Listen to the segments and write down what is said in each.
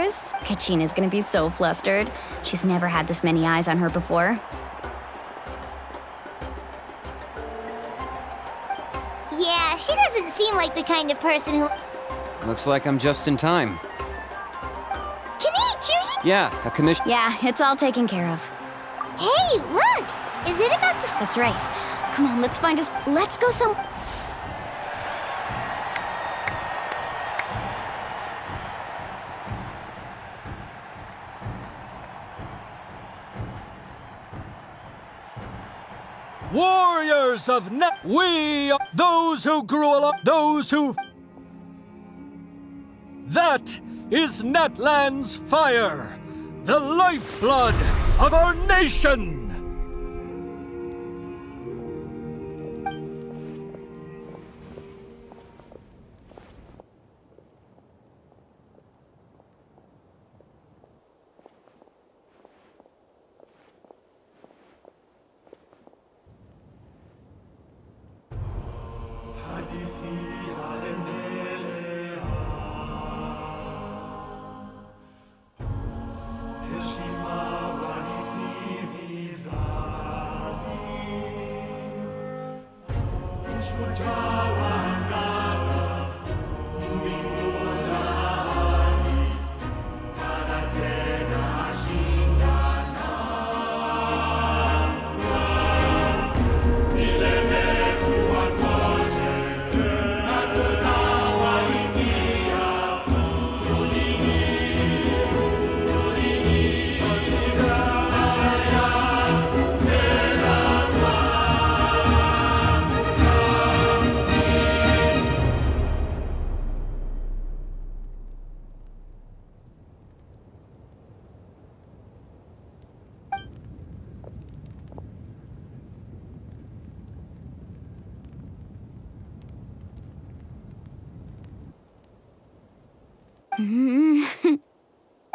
course. Kachina's gonna be so flustered. She's never had this many eyes on her before. Yeah, she doesn't seem like the kind of person who... Looks like I'm just in time. Kenichi! Yeah, a commission. Yeah, it's all taken care of. Hey, look! Is it about to... That's right. Come on, let's find us. Let's go some... Warriors of Nat, we are those who grew along, those who... That is Natlan's fire, the lifeblood of our nation!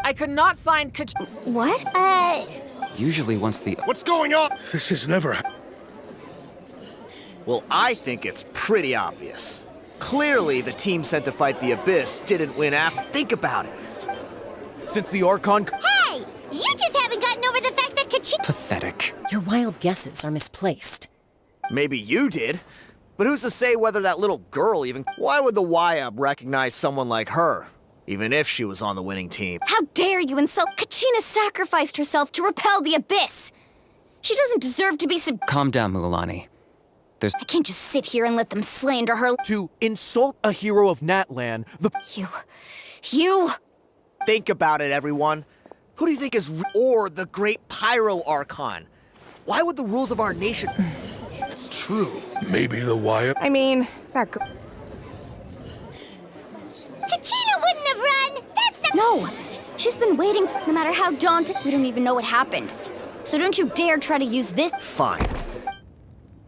I could not find What? Usually once the... What's going on? This is never... Well, I think it's pretty obvious. Clearly, the team sent to fight the Abyss didn't win after. Think about it. Since the Archon... Hey! You just haven't gotten over the fact that Kachina... Pathetic. Your wild guesses are misplaced. Maybe you did. But who's to say whether that little girl even... Why would the YUB recognize someone like her? Even if she was on the winning team. How dare you insult? Kachina sacrificed herself to repel the Abyss. She doesn't deserve to be Calm down, Mualani. I can't just sit here and let them slander her. To insult a hero of Natlan, the... You... Think about it, everyone. Who do you think is... Or the great Pyro Archon? Why would the rules of our nation... It's true. Maybe the wire... I mean, that girl. Kachina wouldn't have run! That's not... No! She's been waiting no matter how daunting. We don't even know what happened. So don't you dare try to use this... Fine.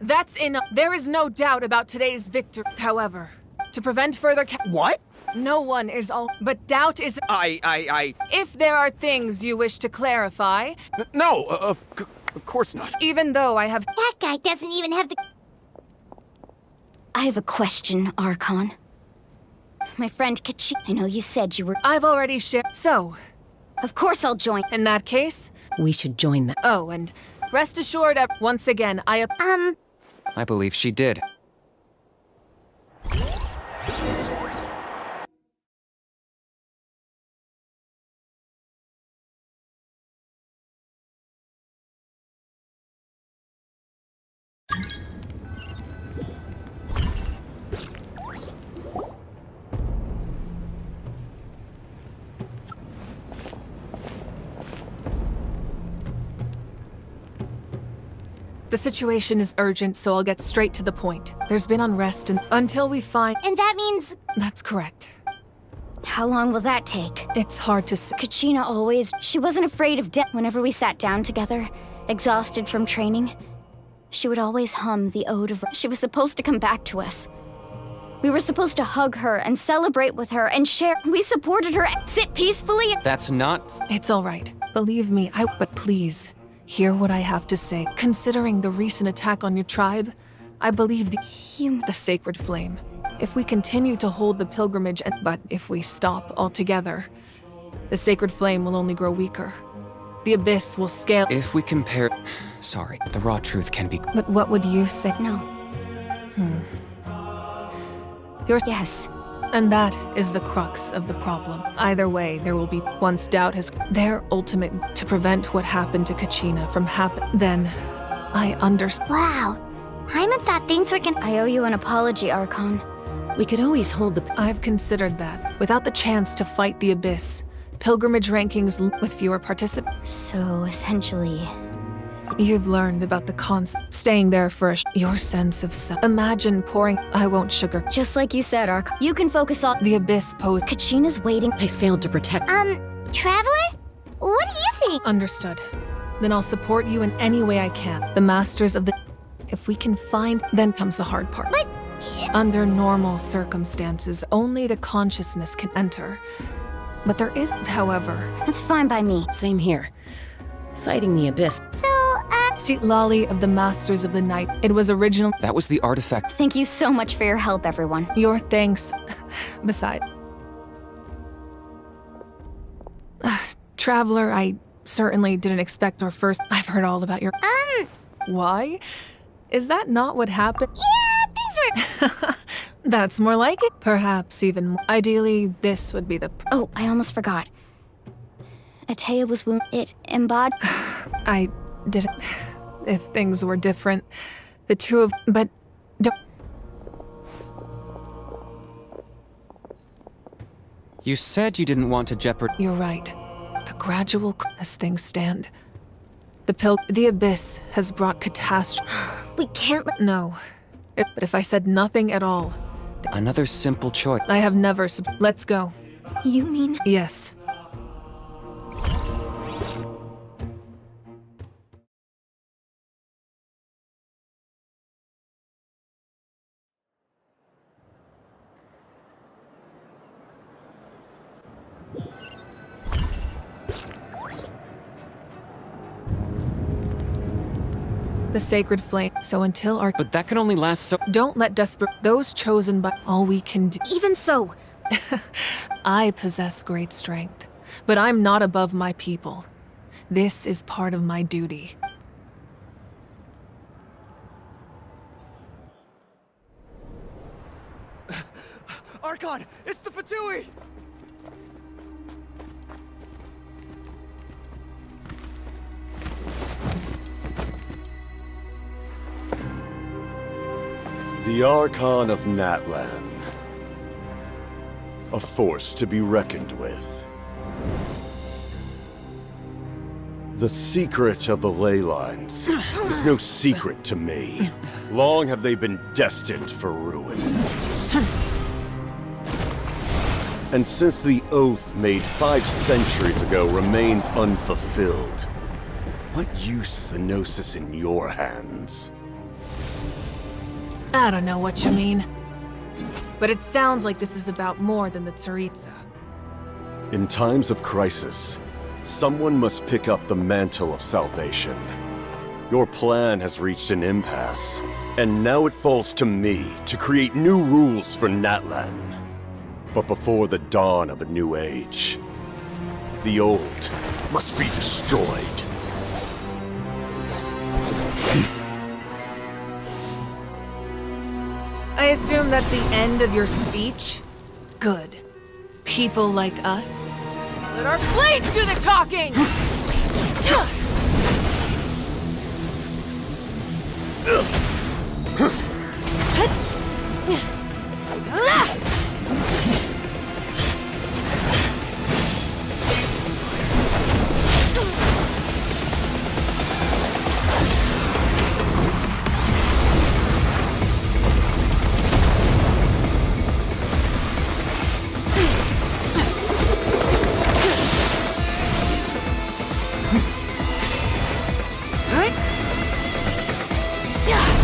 That's enough. There is no doubt about today's victory. However, to prevent further What? no one is all. But doubt is. I... If there are things you wish to clarify, No, of course not. even though I have. That guy doesn't even have the... I have a question, Archon. My friend Kachina, I know you said you were... I've already shared. So, Of course I'll join. in that case. We should join them. Oh, and rest assured, once again, I believe she did. The situation is urgent, so I'll get straight to the point. There's been unrest until we find... And that means... That's correct. How long will that take? It's hard to say. Kachina always... She wasn't afraid of death. Whenever we sat down together, exhausted from training, she would always hum the ode of... She was supposed to come back to us. We were supposed to hug her and celebrate with her and share... We supported her, sit peacefully... That's not... It's all right. Believe me, but please, hear what I have to say. Considering the recent attack on your tribe, I believe the sacred flame. If we continue to hold the pilgrimage, but if we stop altogether, The sacred flame will only grow weaker. The abyss will scale. If we compare... Sorry, the raw truth can be... But what would you say? No. Yes. And that is the crux of the problem. Either way, there will be, once doubt has... Their ultimate to prevent what happened to Kachina from happening. Then, I understand. Wow. Paimon thought things were gonna. I owe you an apology, Archon. We could always hold the... I've considered that. Without the chance to fight the abyss, pilgrimage rankings with fewer participants. So, essentially... You've learned about the concept. Staying there first, your sense of self. Imagine pouring... I won't sugar... Just like you said, Archon. You can focus on... The abyss pose... Kachina's waiting. I failed to protect... Traveler? What do you think? Understood. Then I'll support you in any way I can. The masters of the... If we can find... Then comes the hard part. But... Under normal circumstances, only the consciousness can enter. But there is, however... That's fine by me. Same here. Fighting the abyss. Seat Lolly of the Masters of the Night. It was original... That was the artifact. Thank you so much for your help, everyone. Your thanks. Beside... Traveler, I certainly didn't expect our first... I've heard all about your... Why? Is that not what happened? Yeah, things were... That's more like it. Perhaps even more. Ideally, this would be the... Oh, I almost forgot. Atea was wounded. It embodied... I didn't... If things were different, the two of... But... Don't... You said you didn't want to jeopardize... You're right. The gradual... As things stand. The abyss has brought catastrophe. We can't let... No. But if I said nothing at all... Another simple choice. I have never... Let's go. You mean... Yes. The sacred flame. So until our... But that can only last so... Don't let desperate... Those chosen by... All we can do... Even so... I possess great strength, but I'm not above my people. This is part of my duty. Archon, it's the Fatui! The Archon of Natlan. A force to be reckoned with. The secret of the ley lines is no secret to me. Long have they been destined for ruin. And since the oath made 5 centuries ago remains unfulfilled, what use is the Gnosis in your hands? I don't know what you mean. But it sounds like this is about more than the Tsaritsa. In times of crisis, someone must pick up the mantle of salvation. Your plan has reached an impasse, and now it falls to me to create new rules for Natlan. But before the dawn of a new age, the old must be destroyed. I assume that's the end of your speech? Good. People like us. Let our blades do the talking! Yeah.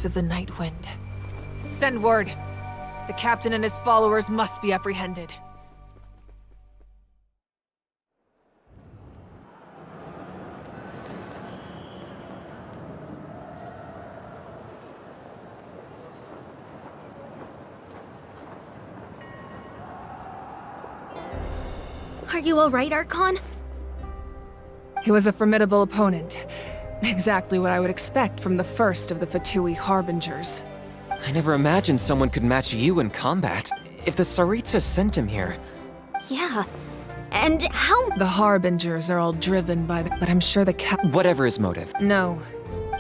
of the Night Wind. Send word. The captain and his followers must be apprehended. Are you alright, Archon? He was a formidable opponent. Exactly what I would expect from the first of the Fatui Harbingers. I never imagined someone could match you in combat. If the Tsaritsa sent him here... Yeah. And how— The Harbingers are all driven by the— but I'm sure the Whatever his motive. No.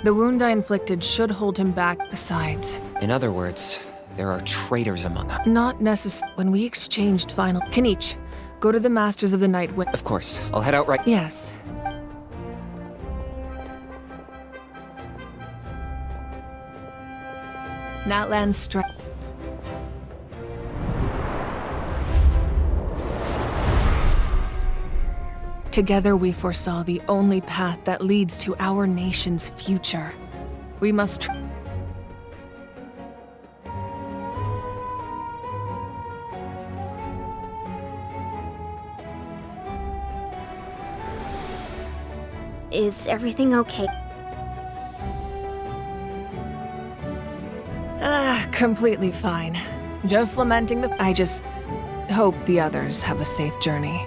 The wound I inflicted should hold him back. Besides, In other words, there are traitors among us. not necessary. When we exchanged final— Kanich, go to the Masters of the Night Wind. Of course, I'll head out right... Yes. Natlan strike. Together we foresaw the only path that leads to our nation's future. We must Is everything okay? completely fine. Just lamenting the— I just hope the others have a safe journey.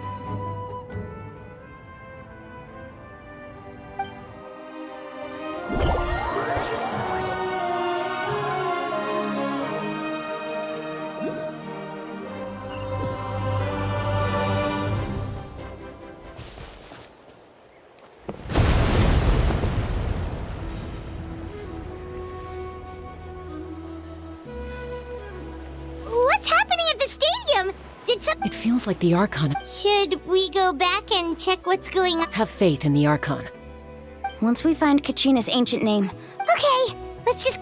What's happening at the stadium? Did some— It feels like the Archon. Should we go back and check what's going on? Have faith in the Archon. Once we find Kachina's ancient name, Okay, let's just—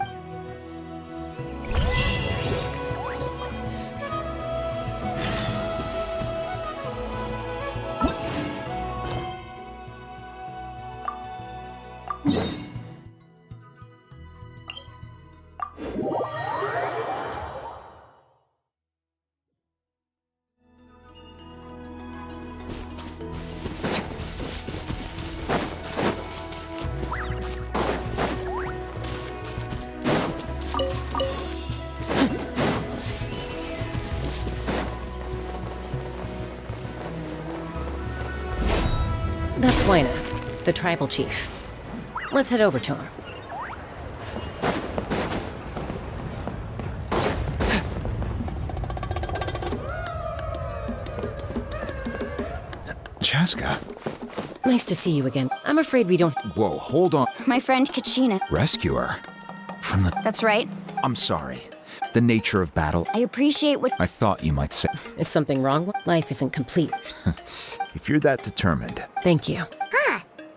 That's Waina, the tribal chief. Let's head over to him. Chaska. Nice to see you again. I'm afraid we don't— Whoa, hold on. my friend Kachina. Rescuer? From the... That's right. I'm sorry. The nature of battle. I appreciate what— I thought you might say... Is something wrong? Life isn't complete. If you're that determined. Thank you.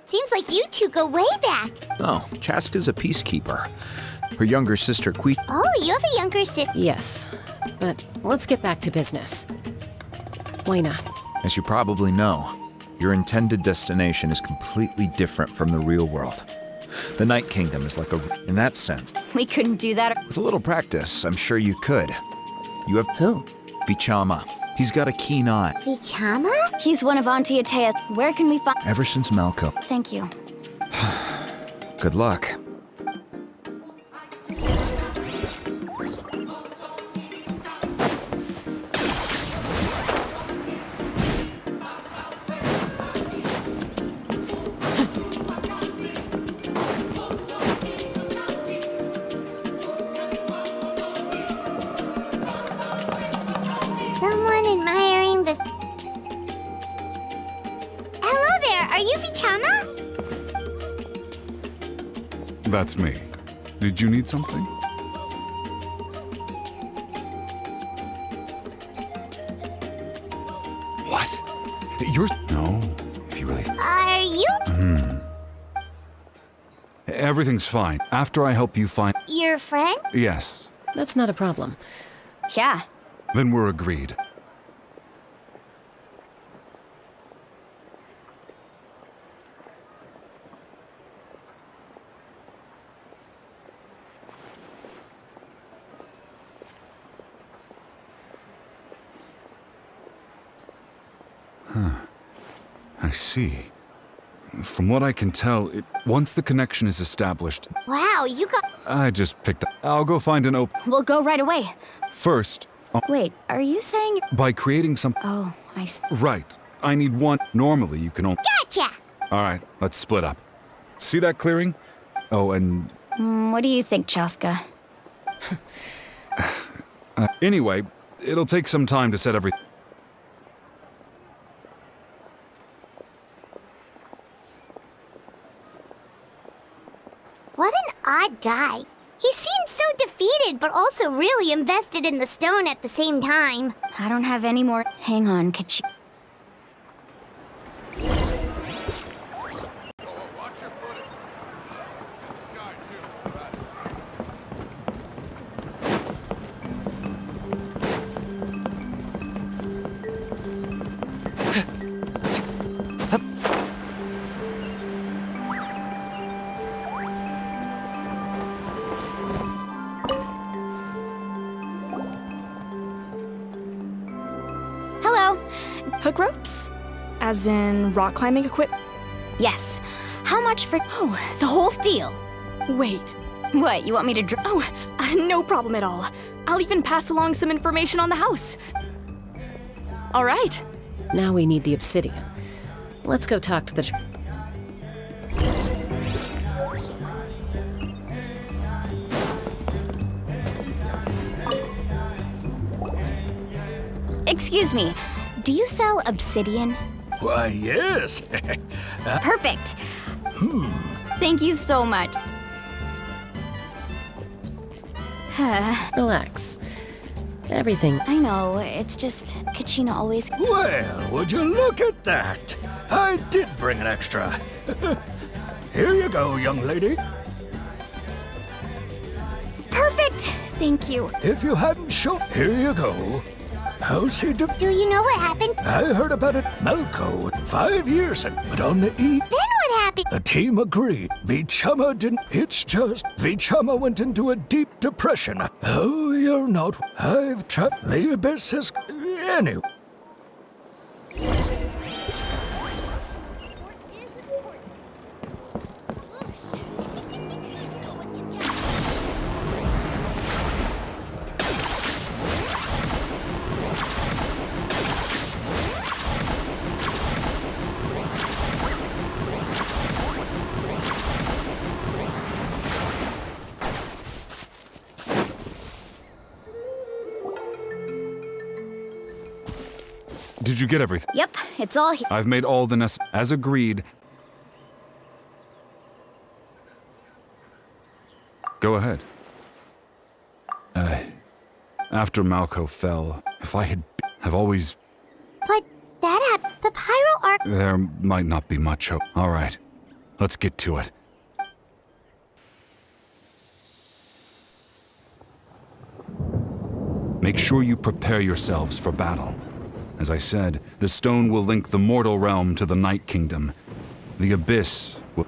Seems like you two go way back. Oh, Chaska's a peacekeeper. Her younger sister, Qui... Oh, you have a younger sister. Yes, but let's get back to business. Waina, As you probably know, your intended destination is completely different from the real world. The Night Kingdom is like a... In that sense, we couldn't do that. with a little practice, I'm sure you could. You have... who? Vichama. He's got a keen eye. Vichama? He's one of Auntie Atea's. Where can we find— Ever since Malco. Thank you. Good luck. Someone admiring the... Hello there, are you Vichama? That's me. Did you need something? What? You're... No, if you really... Are you Everything's fine. After I help you find... your friend? Yes. That's not a problem. Yeah. Then we're agreed. see. From what I can tell, once the connection is established, Wow, you got... I just picked up. I'll go find an We'll go right away. First, Wait, are you saying... by creating some. Oh, I see. Right. I need one. Normally, you can only. Gotcha! Alright, let's split up. See that clearing? Oh, and. What do you think, Chaska? Anyway, it'll take some time to set everything. What an odd guy. He seems so defeated, but also really invested in the stone at the same time. I don't have any more... Hang on, Kachina. Hello. Hook ropes? As in rock climbing equipment? Yes. How much for... Oh, the whole deal. Wait. What, you want me to Oh, no problem at all. I'll even pass along some information on the house. All right. Now we need the obsidian. Let's go talk to the... Excuse me. Do you sell obsidian? Why, yes. Perfect. Thank you so much. Relax. Everything... I know, it's just Kachina always... Well, would you look at that? I did bring an extra. Here you go, young lady. Perfect! Thank you. If you hadn't shown... Here you go. How's he do... Do you know what happened? I heard about it, Malco, 5 years ago, but on the eve... Then what happened? The team agreed. Vichama didn't... It's just... Vichama went into a deep depression. Oh, you're not... I've tried... The abyss is... Anyway. Did you get everything? Yep, it's all here. I've made all the as agreed. Go ahead. After Malco fell, if I had... I've always... But that happened. The Pyro Arc... There might not be much hope. All right, let's get to it. Make sure you prepare yourselves for battle. As I said, the stone will link the mortal realm to the Night Kingdom. The Abyss will...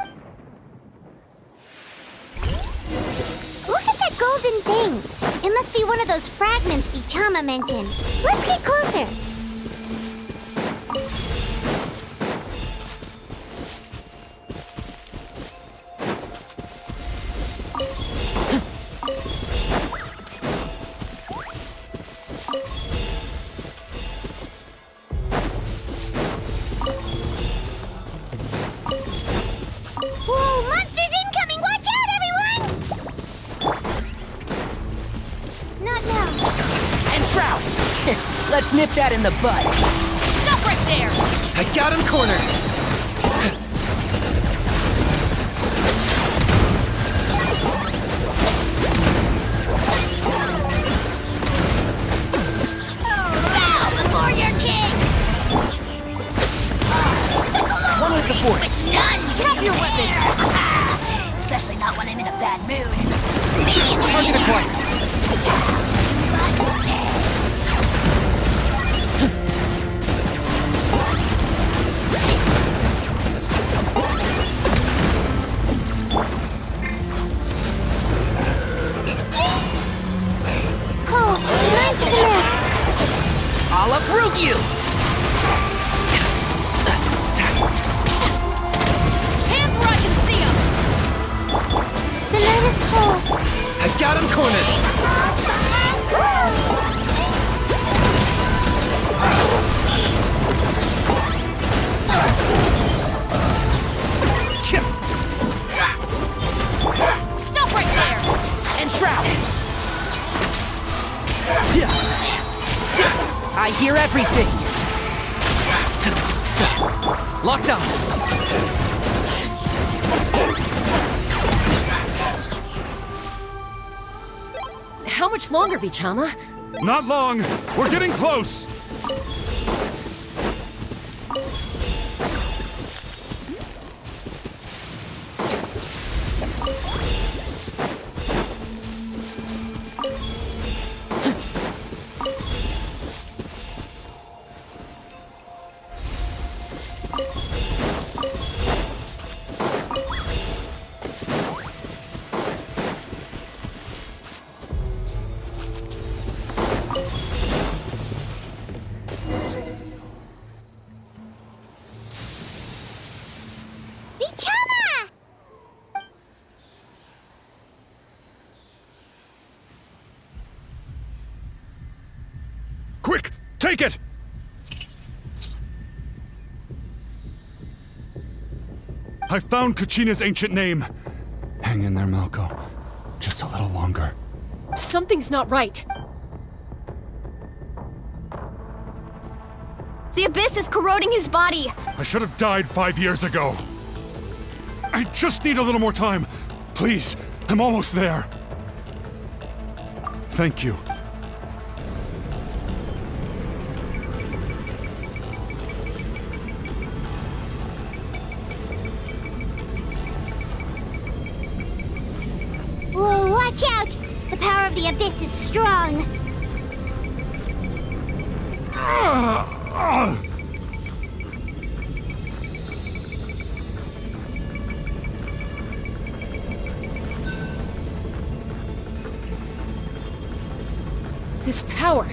Look at that golden thing. It must be one of those fragments Vichama mentioned. Let's get closer. Whoa, monsters incoming! Watch out, everyone! Not now. And Shroud! Let's nip that in the bud. Stop right there! I got him cornered. Bow before your king! One with the force. None! Drop your weapons! Especially not when I'm in a bad mood. Target acquired. Cold, nice to connect. I'll uproot you! got him cornered! Stop right there! And Shroud! Yeah. I hear everything! So, locked on! How much longer, Vichama? Not long! We're getting close! Vichama! Quick! Take it! I found Kachina's ancient name. Hang in there, Malco. Just a little longer. Something's not right. The abyss is corroding his body. I should have died 5 years ago. I just need a little more time. Please, I'm almost there. Thank you. Whoa, watch out! The power of the abyss is strong. This power.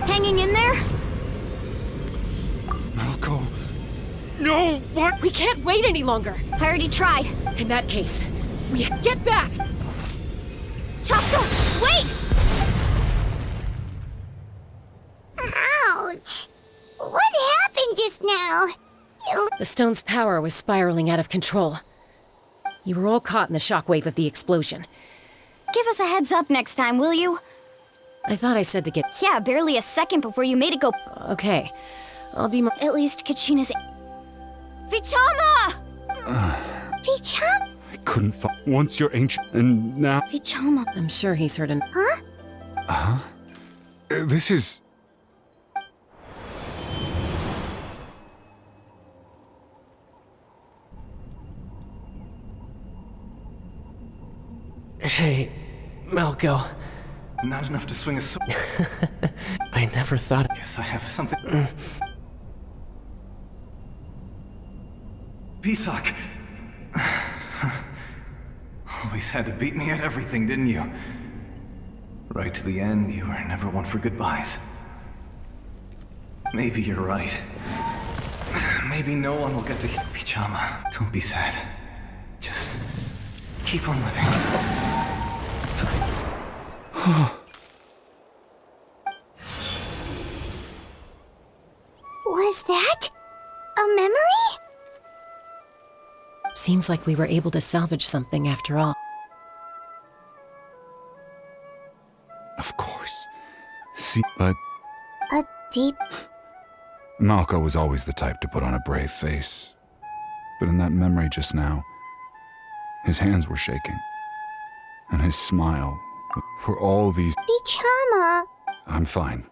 Hanging in there? Malco. No, what? We can't wait any longer. I already tried. In that case, we get back. Chaka, wait! Ouch! What happened just now? The stone's power was spiraling out of control. You were all caught in the shockwave of the explosion. Give us a heads up next time, will you? I thought I said to get... Yeah, barely a second before you made it go... Okay. I'll be more... At least Kachina's... Vichama! Vichama? I couldn't find... Once you're ancient, and now... Vichama. I'm sure he's heard an... Huh? Huh? This is... Hey, Malco. Not enough to swing a sword. I never thought... Guess I have something. Pisak! Always had to beat me at everything, didn't you? Right to the end, you were never one for goodbyes. Maybe you're right. Maybe no one will get to... Vichama, don't be sad. Just keep on living. Was that a memory? Seems like we were able to salvage something after all. Of course. See, but... A deep... Malco was always the type to put on a brave face. But in that memory just now, his hands were shaking. And his smile, for all these... Vichama! I'm fine.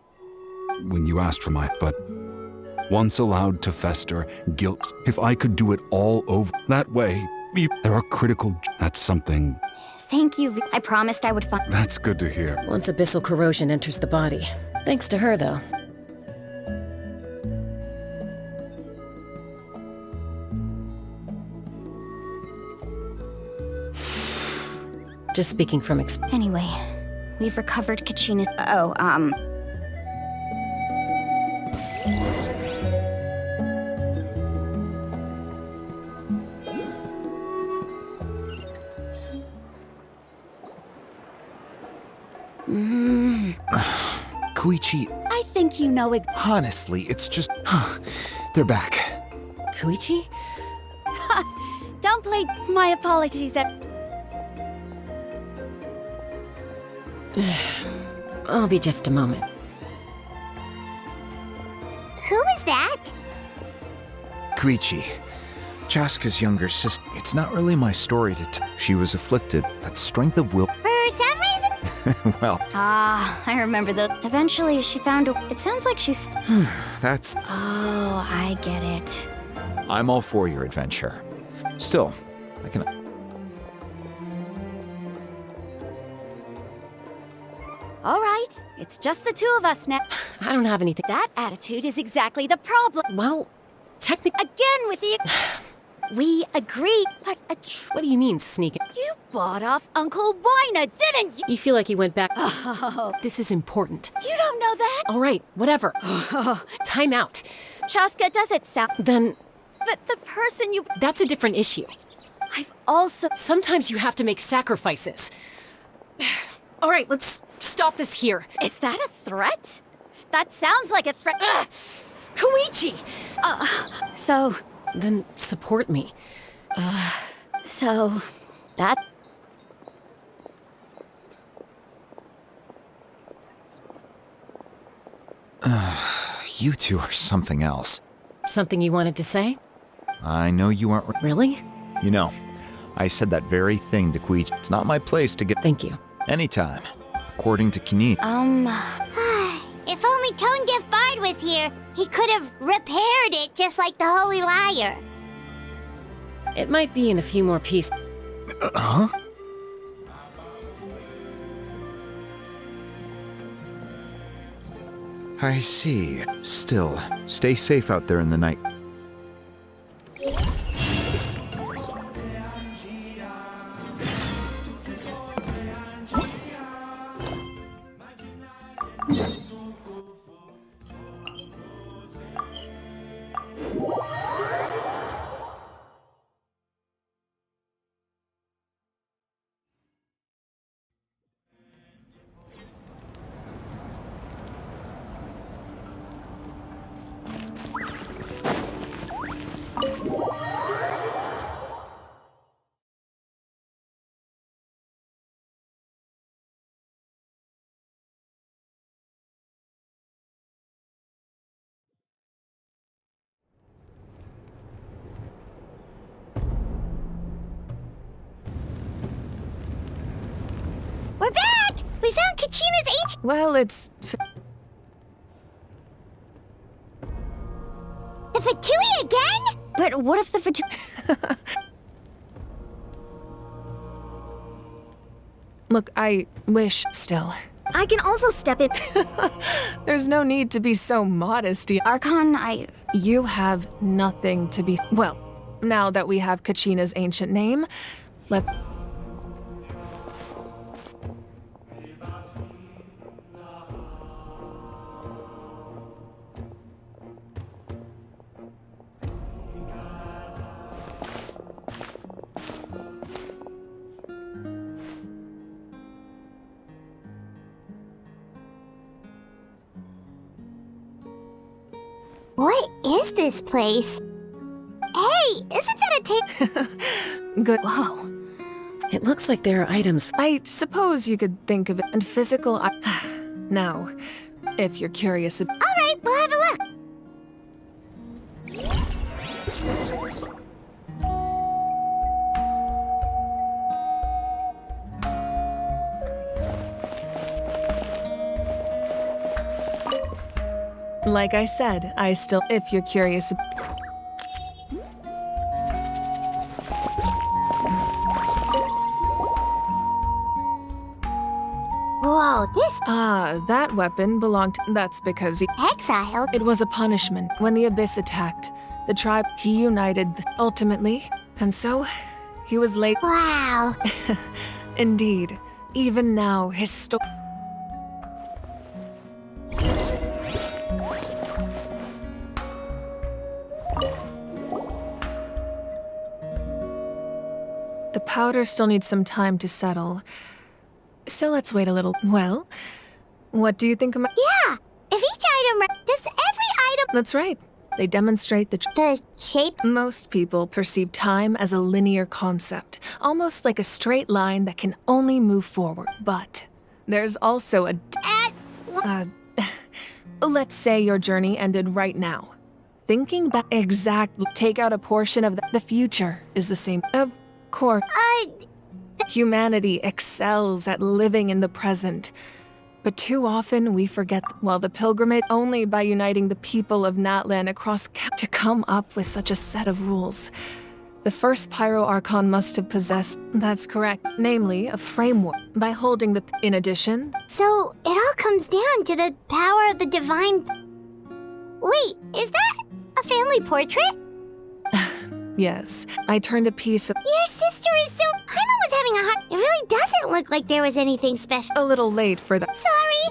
When you asked for my... But once allowed to fester, guilt, if I could do it all over that way, there are critical... That's something... Thank you, I promised I would find... That's good to hear. Once abyssal corrosion enters the body. Thanks to her, though. Just speaking from Anyway, we've recovered Kachina's... Koichi, I think you know honestly, it's just... They're back. Koichi? Don't play my apologies at... I'll be just a moment. Who is that? Koichi, Chaska's younger sister. It's not really my story to tell. She was afflicted. That strength of will... For some reason? Well, I remember eventually she found a... It sounds like she's... that's... Oh, I get it. I'm all for your adventure. Still, I can... All right, it's just the two of us now. I don't have anything. That attitude is exactly the problem. Well, technically... Again with the... We agree, but What do you mean, sneaking? you bought off Uncle Wina, didn't you? You feel like he went back... Oh, This is important. you don't know that? All right, whatever. Time out. Chaska, does it sound... Then, But the person you... that's a different issue. I've also... Sometimes you have to make sacrifices. All right, let's stop this here. Is that a threat? That sounds like a threat. Koichi! So, Then support me. so... That... You two are something else. Something you wanted to say? I know you aren't... Really? You know, I said that very thing to Koichi. It's not my place to get... Thank you. Anytime. According to Kini. If only Tonegif Bard was here, he could have repaired it just like the Holy Liar. It might be in a few more pieces. Huh? I see. Still, stay safe out there in the night. We're back! We found Kachina's ancient... Well, it's... The Fatui again? But what if the Fatui... Look, I wish still. I can also step in. There's no need to be so modest. Archon, You have nothing to be... Well, now that we have Kachina's ancient name, let... What is this place? Hey, isn't that a tape? Good. Whoa. It looks like there are items... I suppose you could think of it and physical... Now, if you're curious... All right, we'll have a look. Like I said, I still... If you're curious... Whoa, this... that weapon belonged... That's because he... Exiled? It was a punishment. When the Abyss attacked, the tribe, he united ultimately. And so, he was late... Wow. Indeed. Even now, his story... The powder still needs some time to settle. So let's wait a little. Well, what do you think of my... Yeah, if each item... Does every item... That's right. They demonstrate the shape? Most people perceive time as a linear concept, almost like a straight line that can only move forward. But there's also a... let's say your journey ended right now. Thinking back exactly, take out a portion of the future is the same. Of course. Humanity excels at living in the present. But too often we forget, while the pilgrimage only by uniting the people of Natlan across to come up with such a set of rules. The first Pyro Archon must have possessed, that's correct, namely a framework, by holding the... In addition... So, it all comes down to the power of the divine... Wait, is that a family portrait? Yes, I turned a piece of... Your sister is so... Paimon was having a hard... It really doesn't look like there was anything special. A little late for that. Sorry!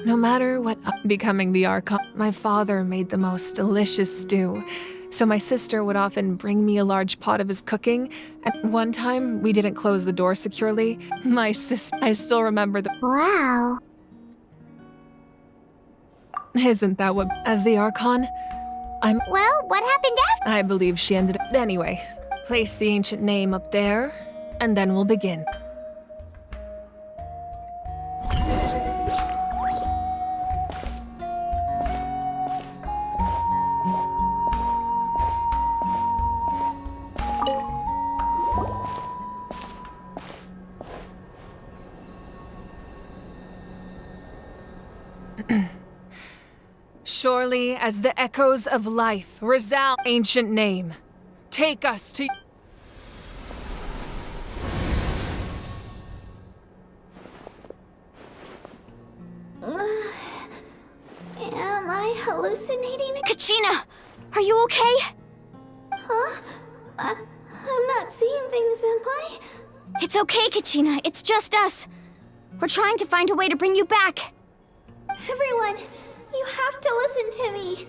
No matter what becoming the Archon, my father made the most delicious stew. So my sister would often bring me a large pot of his cooking. And one time, we didn't close the door securely. My sister... I still remember the... Wow. Isn't that what... As the Archon, I'm... Well, what happened after? I believe she ended up... Anyway, place the ancient name up there, and then we'll begin. Surely as the echoes of life resound, ancient name, take us to... Am I hallucinating? Kachina! Are you okay? Huh? I'm not seeing things, am I? It's okay, Kachina. It's just us. We're trying to find a way to bring you back. Everyone, you have to listen to me.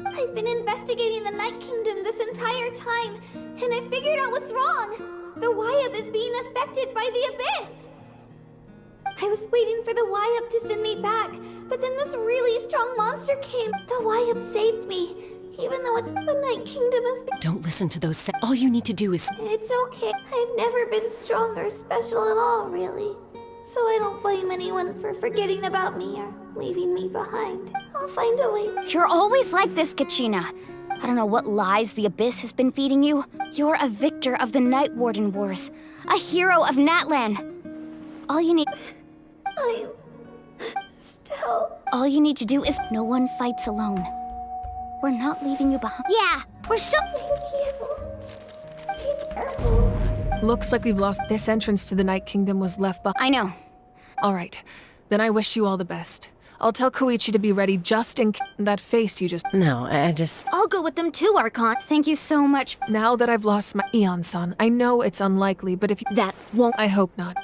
I've been investigating the Night Kingdom this entire time, and I figured out what's wrong. The Wyab is being affected by the Abyss. I was waiting for the Wyab to send me back, but then this really strong monster came. The Wyab saved me, even though it's the Night Kingdom has been... Don't listen to those all you need to do is... It's okay. I've never been strong or special at all, really. So I don't blame anyone for forgetting about me or leaving me behind. I'll find a way. You're always like this, Kachina. I don't know what lies the Abyss has been feeding you. You're a victor of the Night Warden Wars. A hero of Natlan. All you need... I'm... still... All you need to do is... No one fights alone. We're not leaving you behind. Yeah, we're so... Thank you. Be careful. Looks like we've lost... This entrance to the Night Kingdom was left behind. I know. All right. Then I wish you all the best. I'll tell Koichi to be ready just in case. That face you just... No, I just... I'll go with them too, Archon. Thank you so much. Now that I've lost my Eon-san, I know it's unlikely, but if you... That won't... I hope not.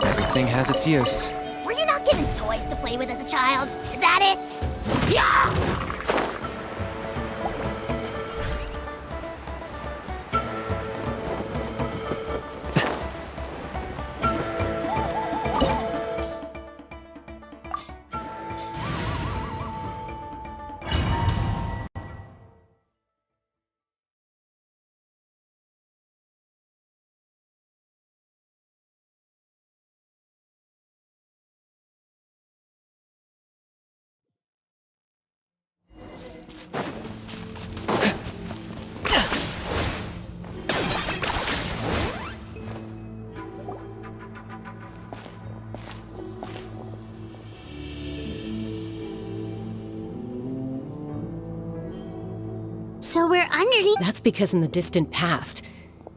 Everything has its use. Were you not given toys to play with as a child? Is that it? Yeah! So we're underneath. That's because in the distant past,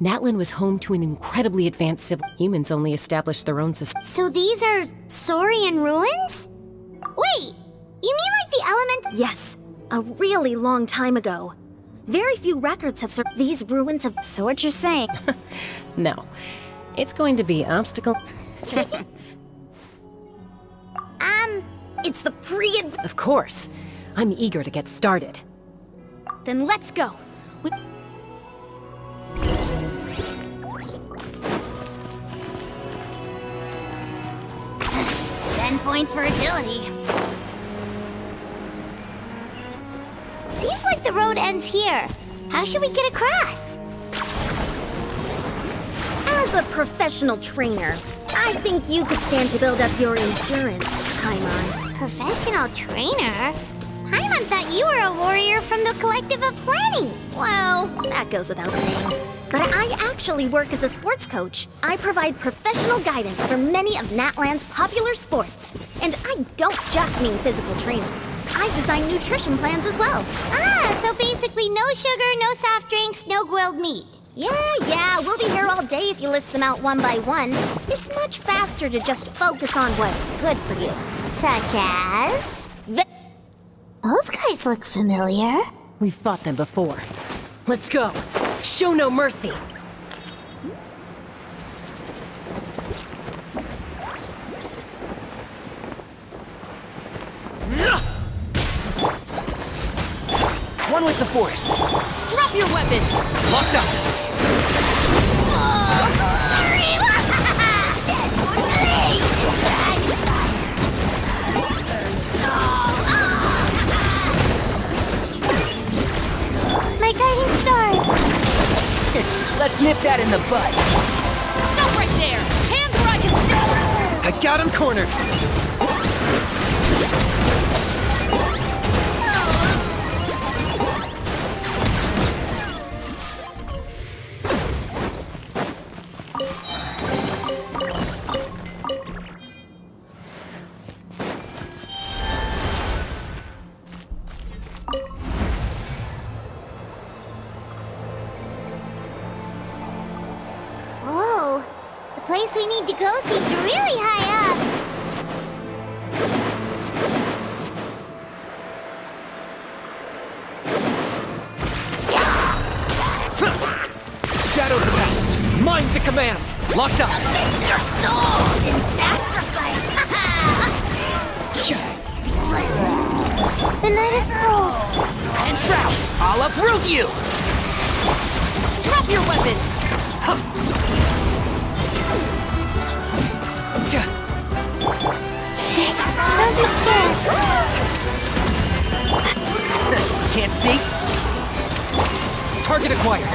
Natlan was home to an incredibly advanced civil. Humans only established their own society. So these are Saurian ruins? Wait, you mean like the element? Yes, a really long time ago. Very few records have these ruins of. So what you're saying? No. It's going to be obstacle. It's the pre-adv. Of course. I'm eager to get started. Then let's go. 10 points for agility. Seems like the road ends here. How should we get across? As a professional trainer, I think you could stand to build up your endurance, Paimon. Professional trainer? Paimon thought you were a warrior from the Collective of Planning. Well, that goes without saying. But I actually work as a sports coach. I provide professional guidance for many of Natlan's popular sports. And I don't just mean physical training. I design nutrition plans as well. Ah, so basically no sugar, no soft drinks, no grilled meat. Yeah, we'll be here all day if you list them out one by one. It's much faster to just focus on what's good for you. Such as? Those guys look familiar. We've fought them before. Let's go. Show no mercy. One with the forest. Drop your weapons! Locked up. My guiding stars. Let's nip that in the bud. Stop right there! Hands where I can see! I got him cornered. Whoa, the place we need to go seems really high up. Shadow the best. Mine to command. Locked up. It's your soul in sacrifice. Speechless. The night is cold. And Shroud, I'll uproot you. Drop your weapon! Don't be scared. Can't see? Target acquired.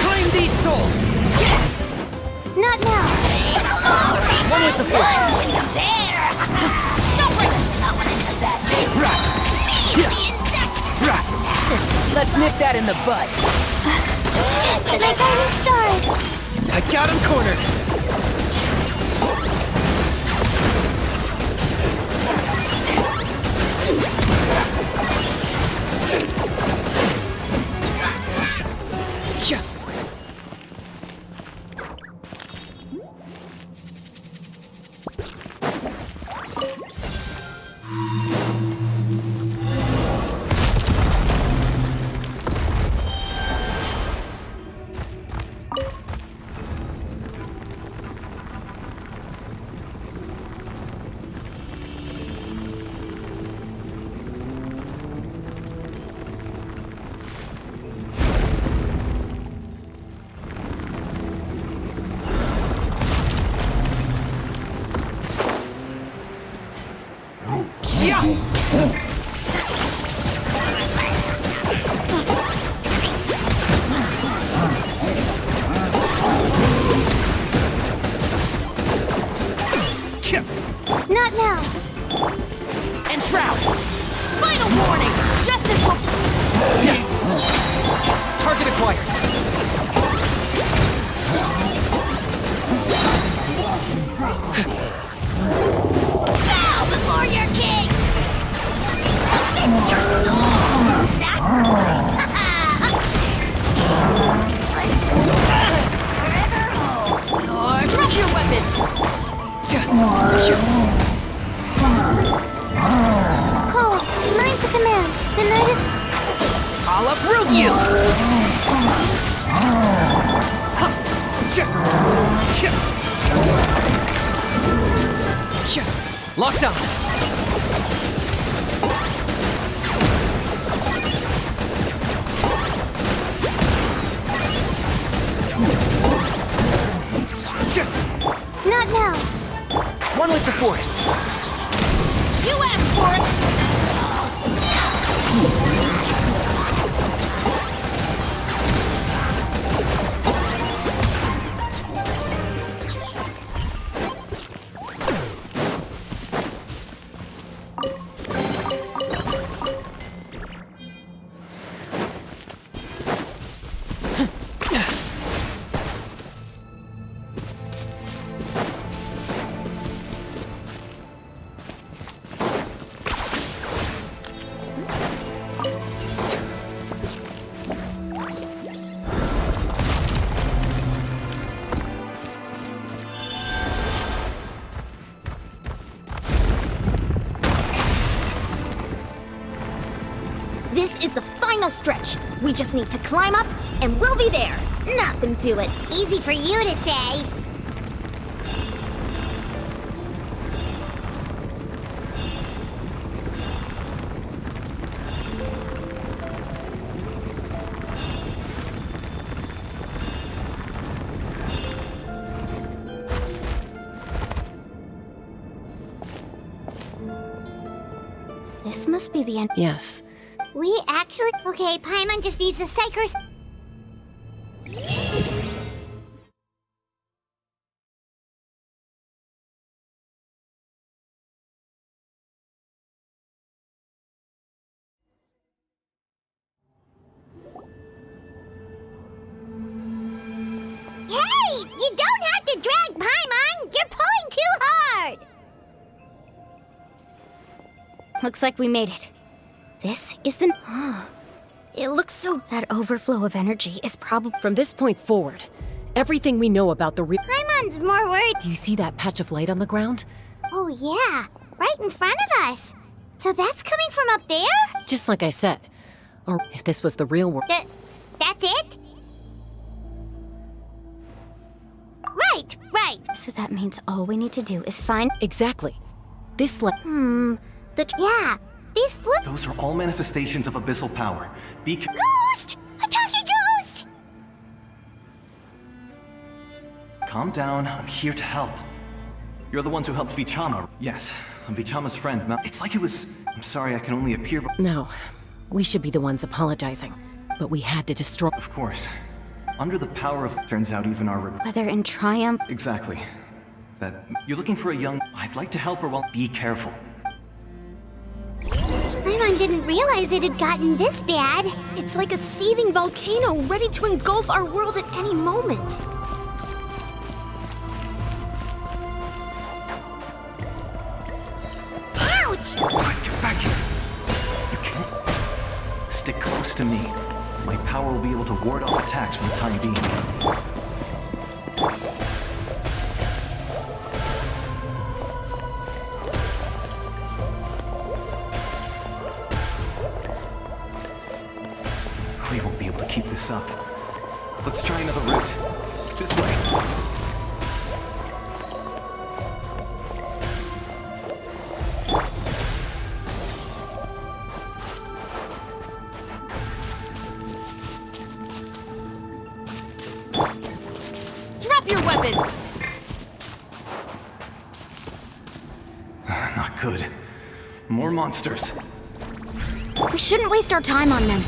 Claim these souls! Not now. One with the force. Stop right. Not what I did that. Right. Right. Let's nip that in the bud. My guiding stars. I got him cornered. through you! Locked on! Not now. One with the forest! You asked for it! This is the final stretch. We just need to climb up, and we'll be there. Nothing to it. Easy for you to say. This must be the end. Yes. We actually... Okay, Paimon just needs a psycho... Hey! You don't have to drag Paimon! You're pulling too hard! Looks like we made it. This is the... It looks so... That overflow of energy is probably... From this point forward, everything we know about the real... Paimon's more worried... Do you see that patch of light on the ground? Oh yeah, right in front of us. So that's coming from up there? Just like I said. Or if this was the real world... That's it? Right. So that means all we need to do is find... Exactly. This light... Yeah, these flip... Those are all manifestations of abyssal power. Ghost! A talking ghost! Calm down, I'm here to help. You're the ones who helped Vichama. Yes, I'm Vichama's friend. It's like it was... I'm sorry I can only appear... No. We should be the ones apologizing. But we had to destroy... Of course. Under the power of... Turns out even our... Whether in triumph... Exactly. That... You're looking for a young... I'd like to help her while... Be careful. Paimon didn't realize it had gotten this bad. It's like a seething volcano ready to engulf our world at any moment. Ouch! Get back here! You can't... Stick close to me. My power will be able to ward off attacks for the time being. We won't be able to keep this up. Let's try another route. This way. Drop your weapon! Not good. More monsters. We shouldn't waste our time on them.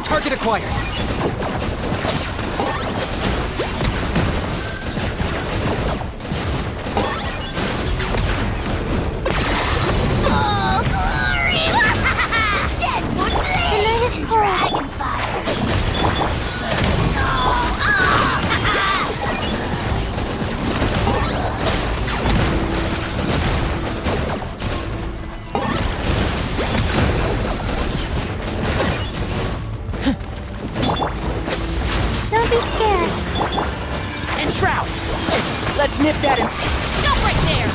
Target acquired! Oh, glory! Deadwood Blaze! The night is cold. Don't be scared. And Shroud! Let's nip that and... Stop right there!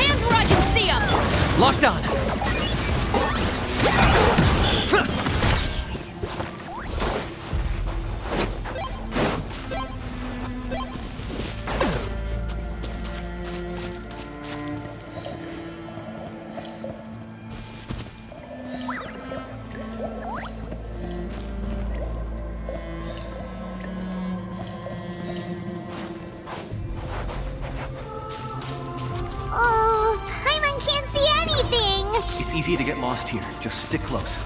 Hands where I can see them! Locked on! Oh, Paimon can't see anything! It's easy to get lost here. Just stick close.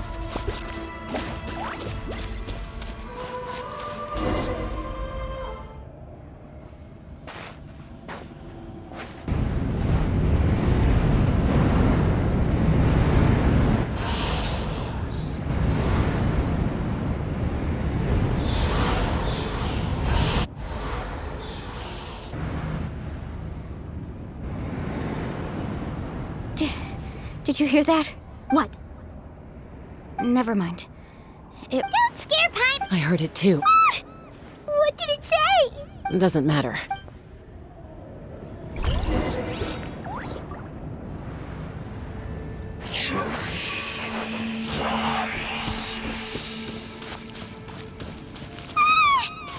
Did you hear that? What? Never mind. Don't scare Paimon! I heard it too. What did it say? Doesn't matter.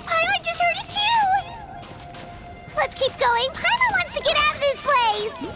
Paimon just heard it too! Let's keep going. Paimon wants to get out of this place!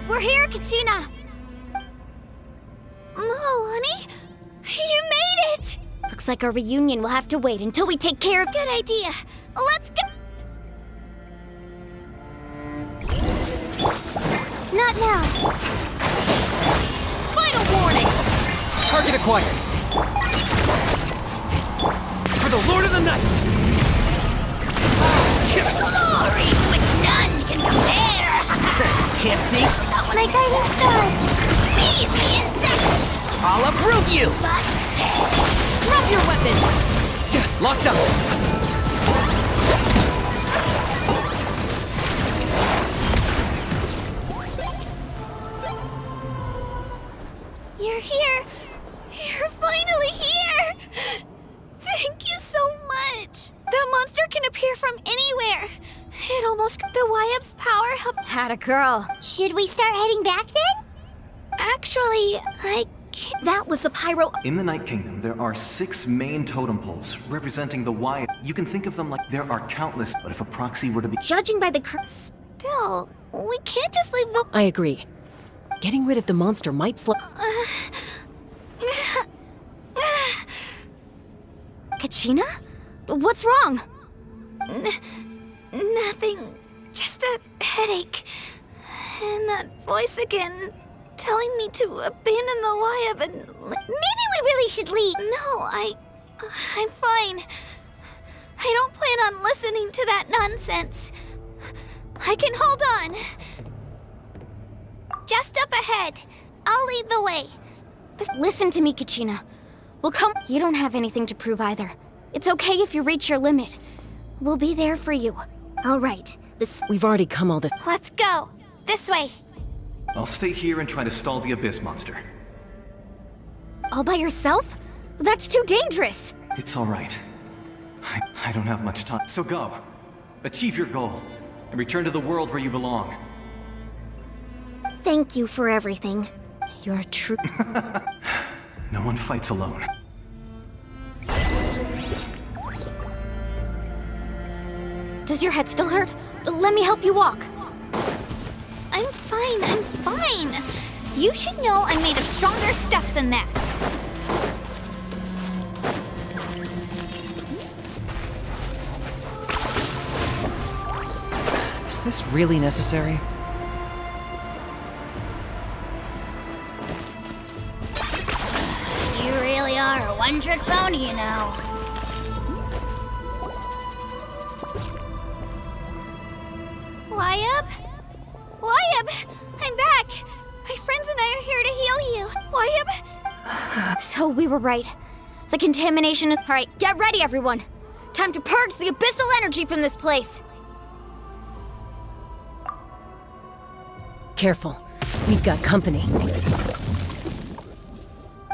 We're here, Kachina! Honey? You made it! Looks like our reunion will have to wait until we take care of— Good idea. Let's go! Not now. Final warning! Target acquired! For the Lord of the Night! Glory to which none can compare! Can't see? My guiding star. Seize the insect! I'll approve you! Drop your weapons! Locked up! You're here! You're finally here! Thank you so much! That monster can appear from anywhere! It almost— the Wyap's power helped— Had a girl. Should we start heading back then? Actually, I can't— That was the pyro. In the Night Kingdom, there are 6 main totem poles representing the Wyatt. You can think of them like there are countless, but if a proxy were to be— Judging by the Still, we can't just leave the— I agree. Getting rid of the monster might slow. Kachina? What's wrong? Nothing. Just a headache. And that voice again, telling me to abandon the Wyap and— Maybe we really should leave. No, I'm fine. I don't plan on listening to that nonsense. I can hold on. Just up ahead. I'll lead the way. Listen to me, Kachina. We'll come— You don't have anything to prove either. It's okay if you reach your limit. We'll be there for you. All right. We've already come all this. Let's go. This way. I'll stay here and try to stall the Abyss monster. All by yourself? That's too dangerous. It's all right. I don't have much time. So go. Achieve your goal. And return to the world where you belong. Thank you for everything. You're true. No one fights alone. Does your head still hurt? Let me help you walk. I'm fine. You should know I'm made of stronger stuff than that. Is this really necessary? You really are a one-trick pony, you know. We're here to heal you. Why? So we were right. The contamination is... Alright, get ready, everyone. Time to purge the abyssal energy from this place. Careful. We've got company.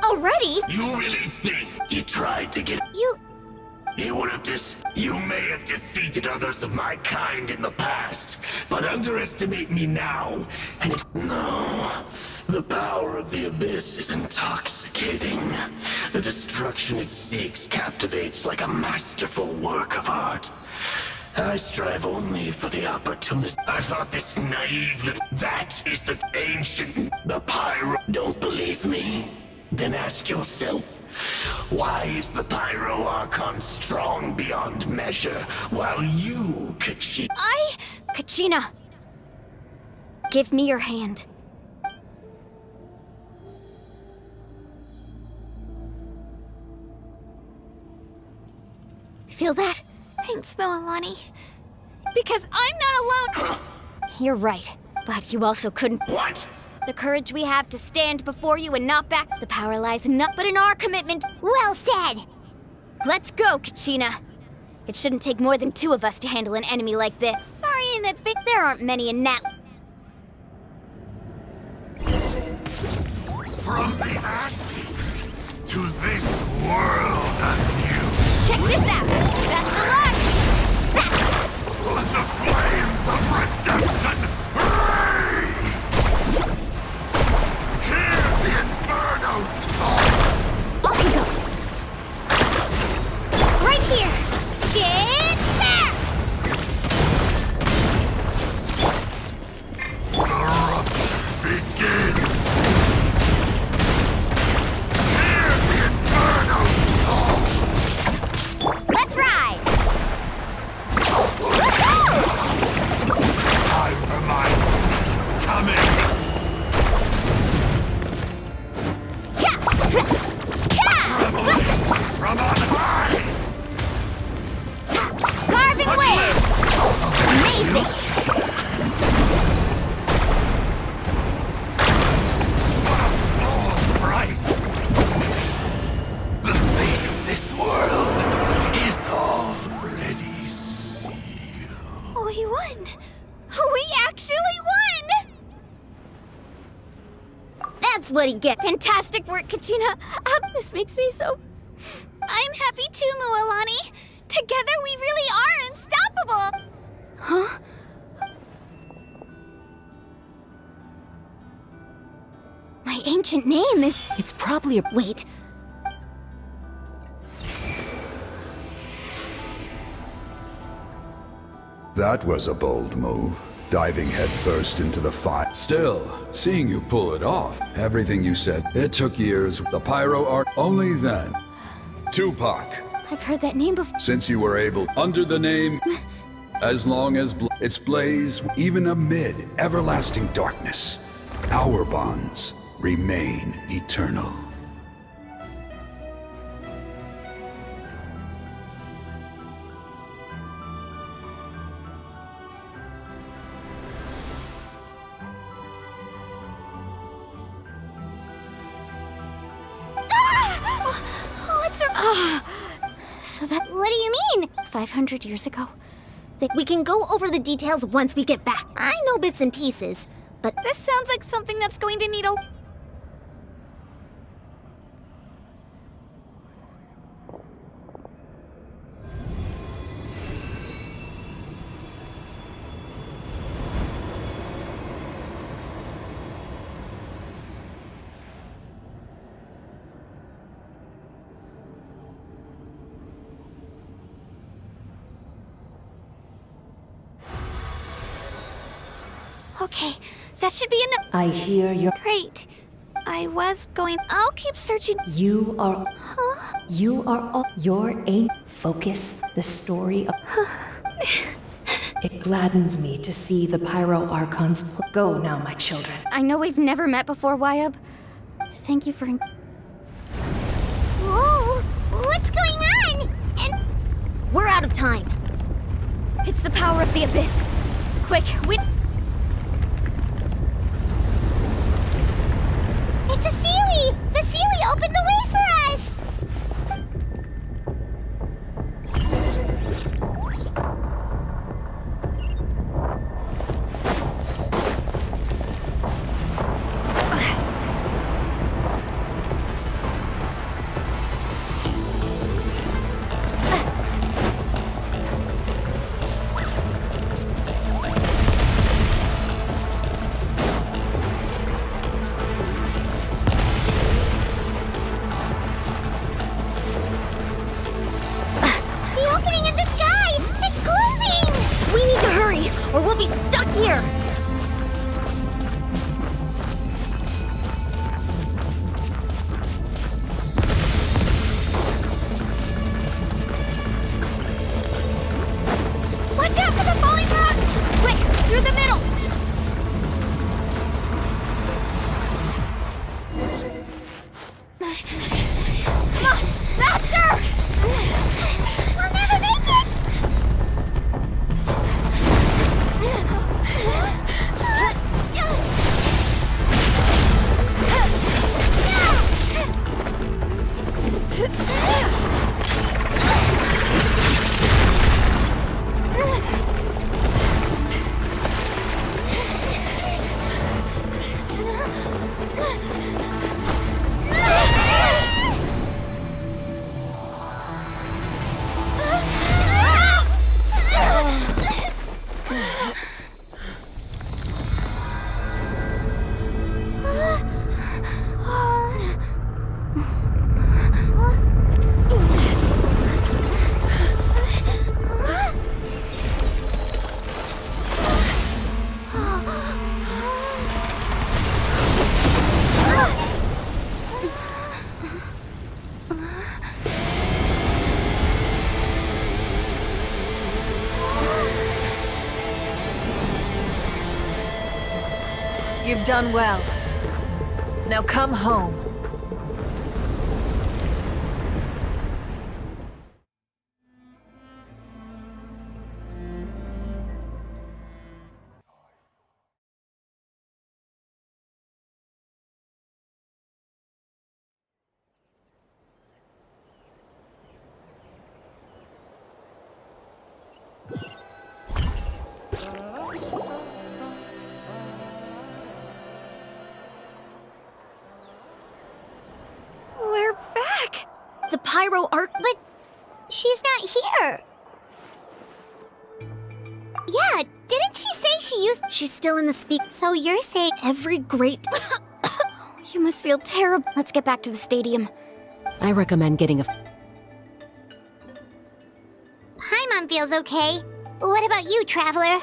Already? You really think he tried to get... He would have You may have defeated others of my kind in the past, but underestimate me now, and No. The power of the Abyss is intoxicating. The destruction it seeks captivates like a masterful work of art. I strive only for the opportunity. I thought this naive little... That is the ancient... The Pyro... Don't believe me? Then ask yourself, why is the Pyro Archon strong beyond measure, while you, Kachina... Kachina! Give me your hand. Feel that? Thanks, Moalani. Because I'm not alone. You're right, but you also couldn't... What? The courage we have to stand before you and not back... The power lies not but in our commitment... Well said! Let's go, Kachina. It shouldn't take more than 2 of us to handle an enemy like this. Sorry in advance. There aren't many in Natlan. From the ashes to this world anew. Check this out! Best of luck! Let the flames of redemption rage! Hear the inferno's call! Okay, go! Right here! Get there! The rupture begins! Hear the inferno's call! Let's ride! Time for my coming! Revelation from on high! Carving waves! Amazing! What a small price! The fate of this world is already sealed. We won! We actually won! That's what he gets. Fantastic work, Kachina. This makes me so... I'm happy too, Moalani. Together we really are unstoppable! Huh? My ancient name is... It's probably a... Wait. That was a bold move, diving headfirst into the fire. Still, seeing you pull it off, everything you said, it took years. The Pyro Art, only then. Tupac, I've heard that name before. since you were able, under the name, as long as its blaze, even amid everlasting darkness, our bonds remain eternal. So that... What do you mean? 500 years ago? We can go over the details once we get back. I know bits and pieces, but This sounds like something that's going to need a... Okay, that should be enough. I hear your... Great. I was going... I'll keep searching. You are... Huh? You are all... Your aim... Focus the story of... It gladdens me to see the Pyro Archons... Go now, my children. I know we've never met before, Wyab. Thank you for... Whoa! What's going on? And We're out of time. It's the power of the Abyss. Quick, we... It's a Sealy! The Sealy opened the way for us! Or we'll be stuck here! Watch out for the falling rocks! Quick, through the middle! Come on, faster! We'll never make it! You've done well. Now come home. We're back! The Pyro Arc... But she's not here! Yeah, didn't she say she used... She's still in the speak... So you're saying every great... You must feel terrible. Let's get back to the stadium. I recommend getting a... Paimon feels okay. What about you, Traveler?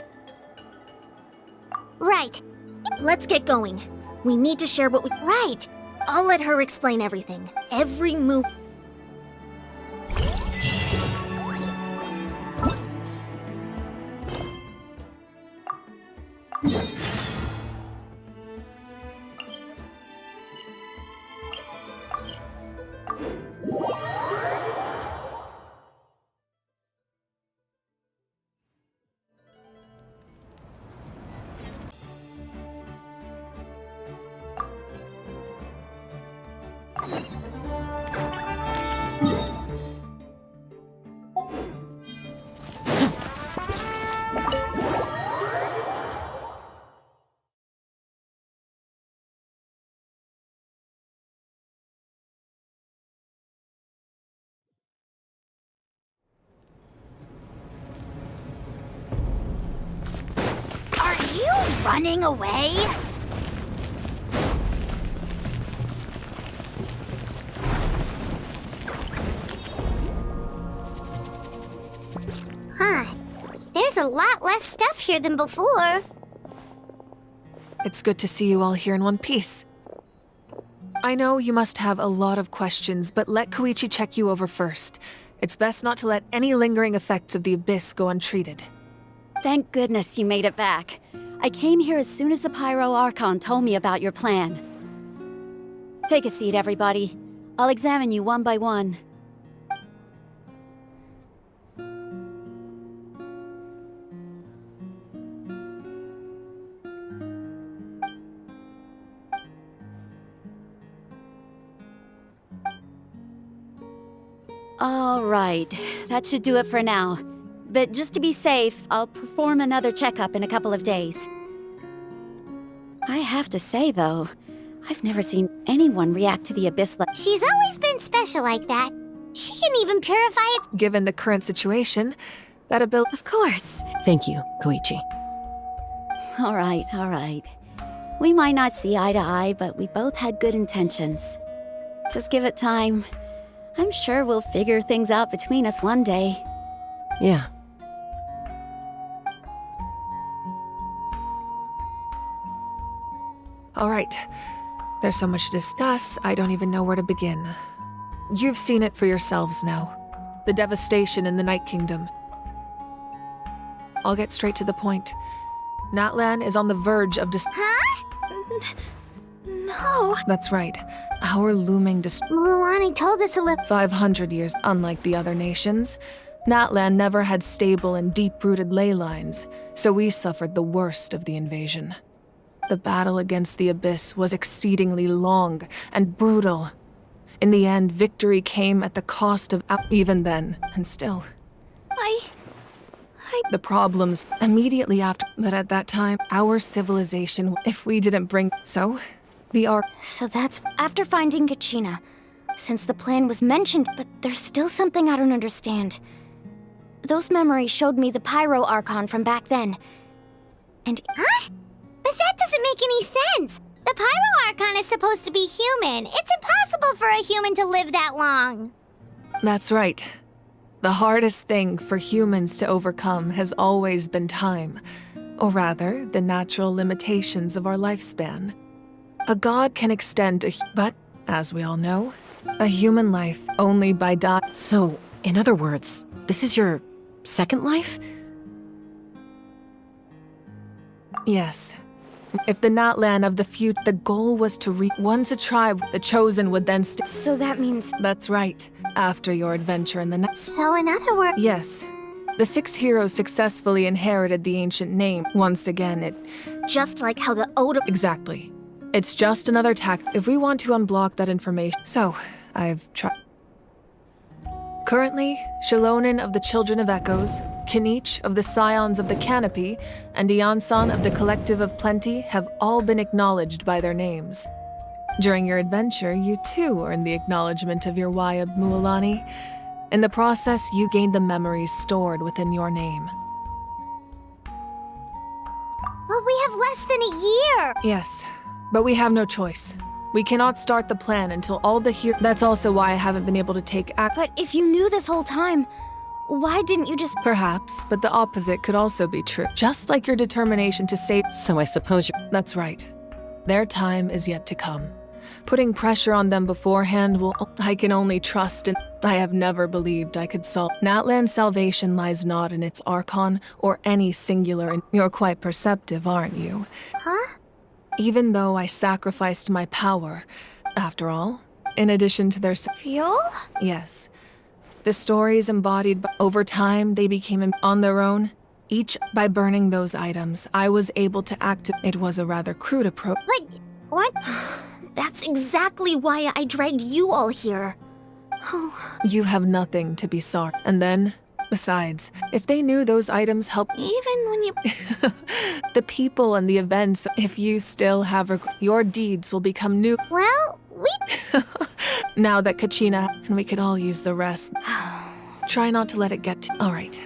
Right. Let's get going. We need to share what we... Right. I'll let her explain everything. Every move... Running away? Huh. There's a lot less stuff here than before. It's good to see you all here in one piece. I know you must have a lot of questions, but let Koichi check you over first. It's best not to let any lingering effects of the Abyss go untreated. Thank goodness you made it back. I came here as soon as the Pyro Archon told me about your plan. Take a seat, everybody. I'll examine you one by one. All right, that should do it for now. But just to be safe, I'll perform another checkup in a couple of days. I have to say, though, I've never seen anyone react to the abyss like— She's always been special like that. She can even purify it. Given the current situation, that ability. Of course. Thank you, Koichi. All right. We might not see eye to eye, but we both had good intentions. Just give it time. I'm sure we'll figure things out between us one day. Yeah. All right. There's so much to discuss, I don't even know where to begin. You've seen it for yourselves now. The devastation in the Night Kingdom. I'll get straight to the point. Natlan is on the verge of Huh? No. That's right. Our looming Mualani told us a little. 500 years, unlike the other nations. Natlan never had stable and deep-rooted ley lines, so we suffered the worst of the invasion. The battle against the Abyss was exceedingly long and brutal. In the end, victory came at the cost of even then, and still. The problems immediately after, but at that time, our civilization, if we didn't bring, so So that's after finding Kachina. Since the plan was mentioned, but there's still something I don't understand. Those memories showed me the Pyro Archon from back then. And Huh? But that doesn't make any sense. The Pyro Archon is supposed to be human. It's impossible for a human to live that long. That's right. The hardest thing for humans to overcome has always been time, or rather, the natural limitations of our lifespan. A god can extend but, as we all know, a human life only by So, in other words, this is your second life? Yes. If the Natlan of the future, the goal was to once a tribe, the chosen would then so that means— That's right. After your adventure in the night. So in other words— Yes. The 6 heroes successfully inherited the ancient name. Once again, it... Just like how the Oda— Exactly. It's just another if we want to unblock that information. So, I've tried. Currently, Shalonin of the Children of Echoes, Kinich of the Scions of the Canopy, and Iansan of the Collective of Plenty have all been acknowledged by their names. During your adventure, you too earned the acknowledgement of your Wayab Mualani. In the process, you gained the memories stored within your name. But we have less than a year. Yes, but we have no choice. We cannot start the plan until all the That's also why I haven't been able to take But if you knew this whole time, why didn't you just— Perhaps, but the opposite could also be true. Just like your determination to save— So I suppose you're— That's right. Their time is yet to come. Putting pressure on them beforehand will— I can only trust and I have never believed I could solve. Natlan's salvation lies not in its Archon or any singular— You're quite perceptive, aren't you? Huh? Even though I sacrificed my power, after all, in addition to their— Fuel? Yes. The stories embodied, over time, they became on their own. Each, by burning those items, I was able to It was a rather crude approach. But what? That's exactly why I dragged you all here. You have nothing to be sorry. And then, besides, if they knew those items helped— Even when you— the people and the events, if you still have your deeds will become new. Well, we— Now that Kachina, and we could all use the rest. Try not to let it get to— All right.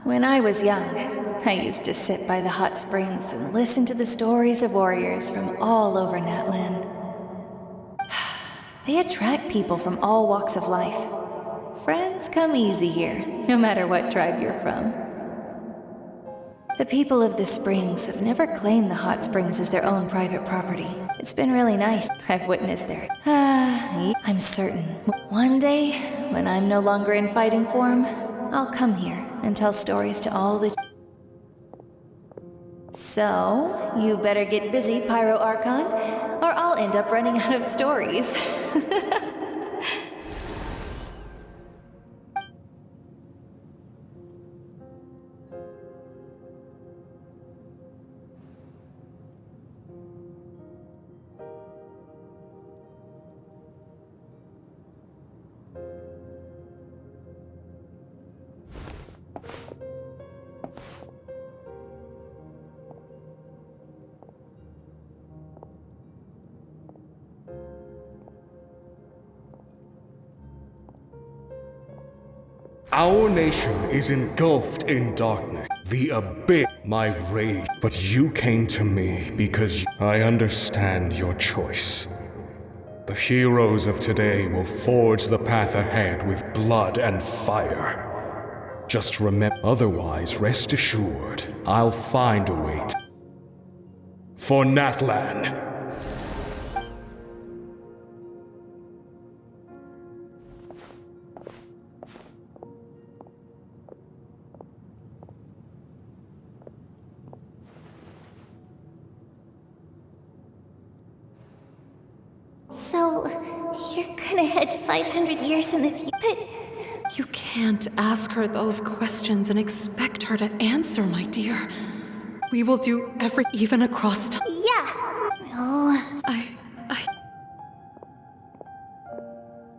When I was young, I used to sit by the hot springs and listen to the stories of warriors from all over Natlan. They attract people from all walks of life. Friends come easy here, no matter what tribe you're from. The people of the springs have never claimed the hot springs as their own private property. It's been really nice. I've witnessed their... I'm certain one day, when I'm no longer in fighting form, I'll come here and tell stories to all the... So, you better get busy, Pyro Archon, or I'll end up running out of stories. Our nation is engulfed in darkness. The abyss, my rage. But you came to me because I understand your choice. The heroes of today will forge the path ahead with blood and fire. Just remember, otherwise, rest assured, I'll find a way to... For Natlan. So, you're gonna head 500 years in the future, but... You can't ask her those questions and expect her to answer, my dear. We will do even across time. Yeah! Oh...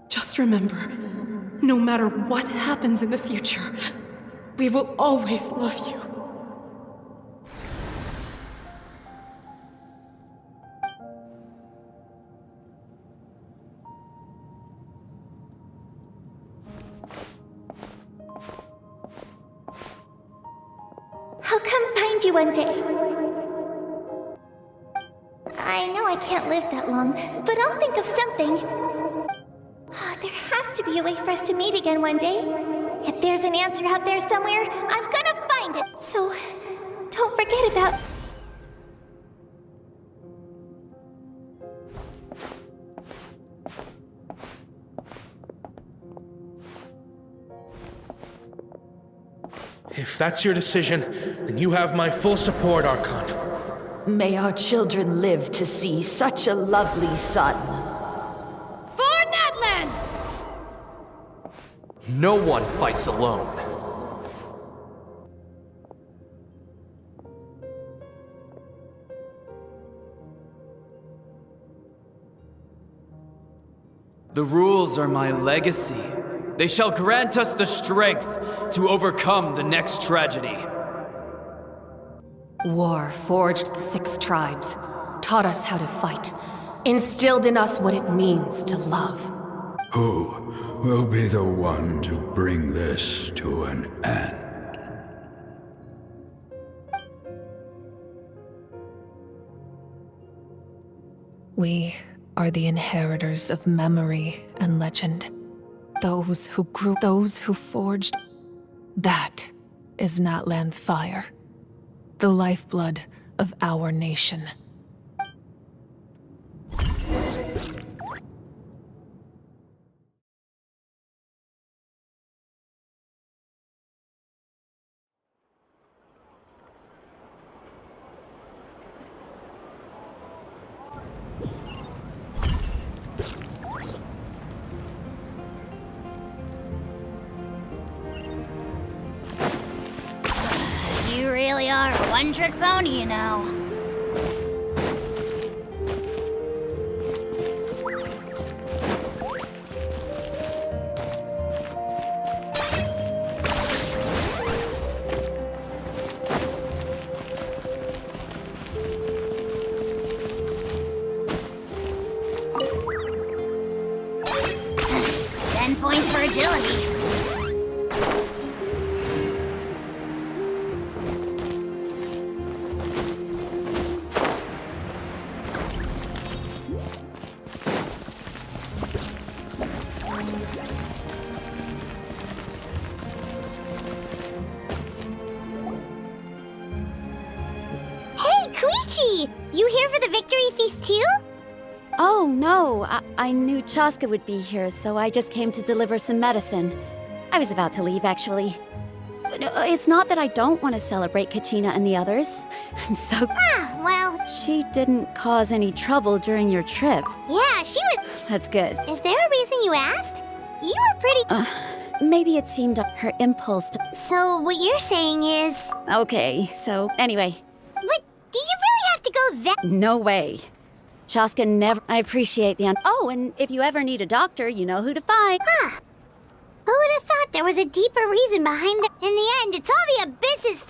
Just remember, no matter what happens in the future, we will always love you. I'll come find you one day. I know I can't live that long, but I'll think of something. There has to be a way for us to meet again one day. If there's an answer out there somewhere, I'm gonna find it. So, don't forget about... If that's your decision, then you have my full support, Archon. May our children live to see such a lovely son. For Natlan! No one fights alone. The rules are my legacy. They shall grant us the strength to overcome the next tragedy. War forged the 6 tribes, taught us how to fight, instilled in us what it means to love. Who will be the one to bring this to an end? We are the inheritors of memory and legend. Those who grew, those who forged. That is Natlan's fire. The lifeblood of our nation. You really are a one-trick pony, you know. Points for agility. You here for the victory feast too? Oh, no. I knew Chaska would be here, so I just came to deliver some medicine. I was about to leave, actually. No, it's not that I don't want to celebrate Kachina and the others. I'm so... Ah, well... She didn't cause any trouble during your trip. Yeah, she was... That's good. Is there a reason you asked? You were pretty... Maybe it seemed her impulse to... So what you're saying is... Okay, so anyway. But do you really have to go that... No way. Chaska never... I appreciate the... Oh, and if you ever need a doctor, you know who to find. Huh. Who would have thought there was a deeper reason behind the... In the end, it's all the Abyss's...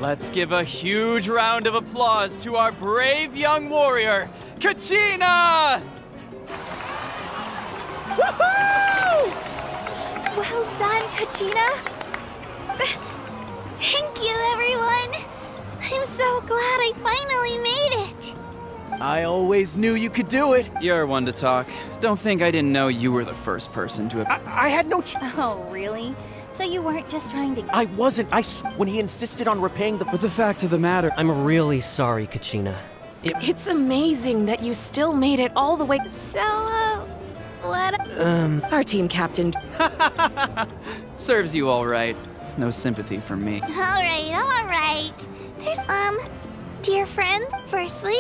Let's give a huge round of applause to our brave young warrior, Kachina! Woohoo! Well done, Kachina. Thank you, everyone. I'm so glad I finally made it. I always knew you could do it. You're one to talk. Don't think I didn't know you were the first person to have... I had no Oh, really? So you weren't just trying to... I wasn't. When he insisted on repaying the... But the fact of the matter... I'm really sorry, Kachina. It's amazing that you still made it all the way. So, what... Our team captain... Serves you all right. No sympathy from me. All right. There's, dear friends, firstly,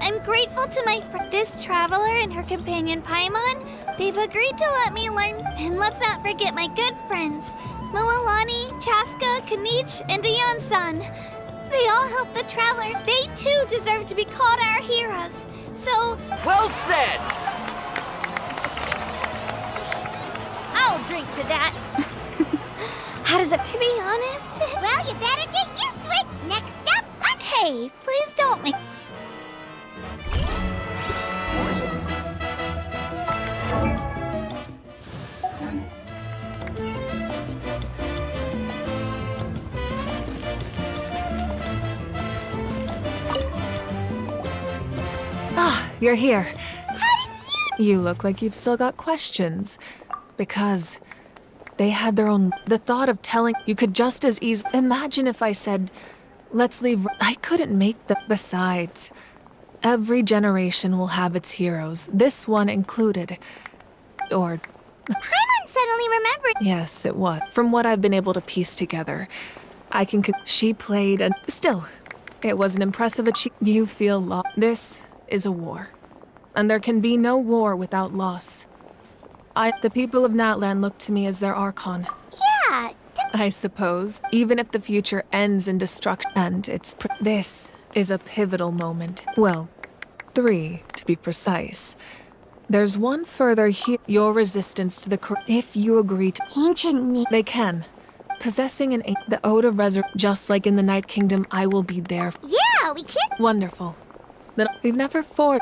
I'm grateful to my this traveler and her companion Paimon. They've agreed to let me learn, and let's not forget my good friends, Moalani, Chaska, Kanich, and Dayan-san. They all helped the traveler. They too deserve to be called our heroes. So... Well said! I'll drink to that. How does it... To be honest... Well, you better get used to it. Next up, hey, please don't make... Ah, you're here. How did you... You look like you've still got questions. Because they had their own... The thought of telling... You could just as easily... Imagine if I said, let's leave... I couldn't make the... Besides, every generation will have its heroes. This one included. Or... Paimon suddenly remembered... Yes, it was. From what I've been able to piece together, I can... She played and... Still, it was an impressive achievement. You feel lost. This is a war. And there can be no war without loss. The people of Natlan look to me as their Archon. Yeah. I suppose, even if the future ends in destruction, and this is a pivotal moment. Well, 3, to be precise. There's one further here. Your resistance to the if you agree to... Ancient... They can. Possessing the Ode of Resurrection, just like in the Night Kingdom, I will be there. Yeah, we can... Wonderful. Then we've never fought.